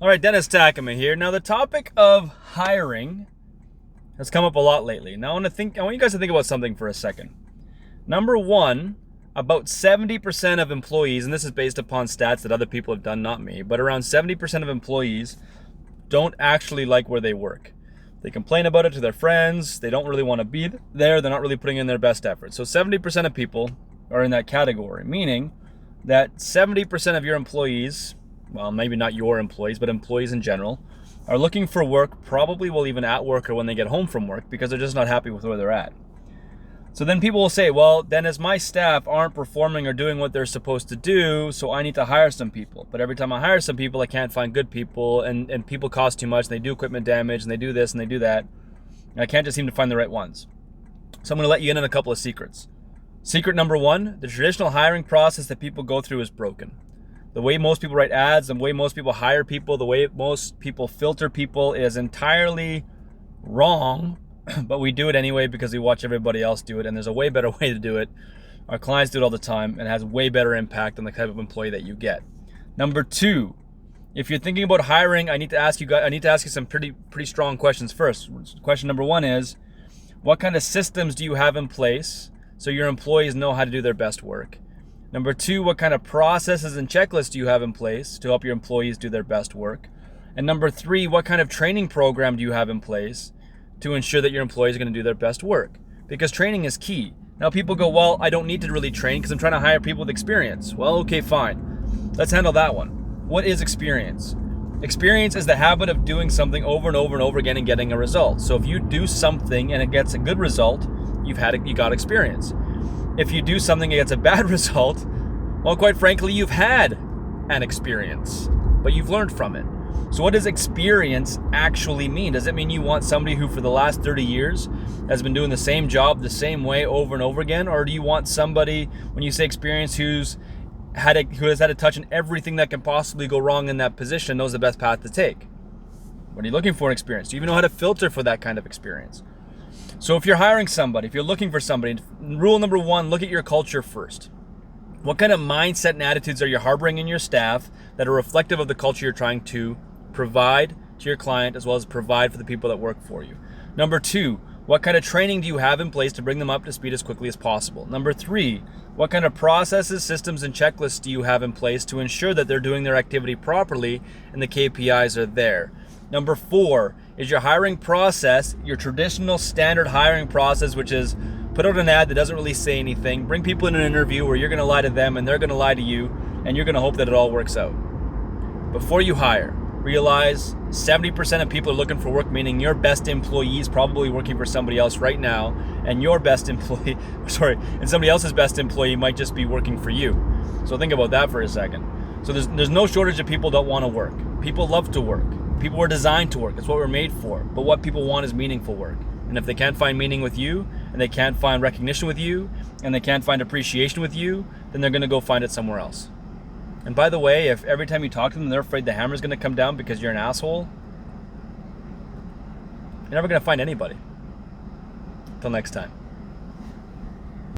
All right, Dennis Takama here. Now, the topic of hiring has come up a lot lately. Now, I want you guys to think about something for a second. Number one, about 70% of employees, and this is based upon stats that other people have done, not me, but around 70% of employees don't actually like where they work. They complain about it to their friends. They don't really want to be there. They're not really putting in their best effort. So 70% of people are in that category, meaning that 70% of your employees, well, maybe not your employees, but employees in general, are looking for work, probably will even at work or when they get home from work, because they're just not happy with where they're at. So then people will say, well, then as my staff aren't performing or doing what they're supposed to do, so I need to hire some people. But every time I hire some people, I can't find good people, and people cost too much, and they do equipment damage, and they do this, and they do that. And I can't just seem to find the right ones. So I'm going to let you in on a couple of secrets. Secret number one, the traditional hiring process that people go through is broken. The way most people write ads, the way most people hire people, the way most people filter people is entirely wrong, but we do it anyway because we watch everybody else do it, and there's a way better way to do it. Our clients do it all the time, and it has way better impact on the type of employee that you get. Number two, if you're thinking about hiring, I need to ask you some pretty strong questions first. Question number one is, what kind of systems do you have in place so your employees know how to do their best work? Number two, what kind of processes and checklists do you have in place to help your employees do their best work? And number three, what kind of training program do you have in place to ensure that your employees are going to do their best work? Because training is key. Now people go, well, I don't need to really train because I'm trying to hire people with experience. Well, okay, fine. Let's handle that one. What is experience? Experience is the habit of doing something over and over and over again and getting a result. So if you do something and it gets a good result, you got experience. If you do something and it gets a bad result, well, quite frankly, you've had an experience, but you've learned from it. So what does experience actually mean? Does it mean you want somebody who for the last 30 years has been doing the same job the same way over and over again? Or do you want somebody, when you say experience, who has had a touch in everything that can possibly go wrong in that position, knows the best path to take? What are you looking for in experience? Do you even know how to filter for that kind of experience? So if you're hiring somebody, if you're looking for somebody, rule number one, look at your culture first. What kind of mindset and attitudes are you harboring in your staff that are reflective of the culture you're trying to provide to your client as well as provide for the people that work for you? Number two, what kind of training do you have in place to bring them up to speed as quickly as possible? Number three, what kind of processes, systems, and checklists do you have in place to ensure that they're doing their activity properly and the KPIs are there? Number four, is your hiring process your traditional standard hiring process, which is put out an ad that doesn't really say anything, bring people in an interview where you're going to lie to them and they're going to lie to you, and you're going to hope that it all works out. Before you hire, realize 70% of people are looking for work, meaning your best employee is probably working for somebody else right now, and and somebody else's best employee might just be working for you. So think about that for a second. So there's no shortage of people that want to work. People love to work. People were designed to work. That's what we're made for. But what people want is meaningful work. And if they can't find meaning with you, and they can't find recognition with you, and they can't find appreciation with you, then they're going to go find it somewhere else. And by the way, if every time you talk to them, they're afraid the hammer's going to come down because you're an asshole, you're never going to find anybody. Until next time.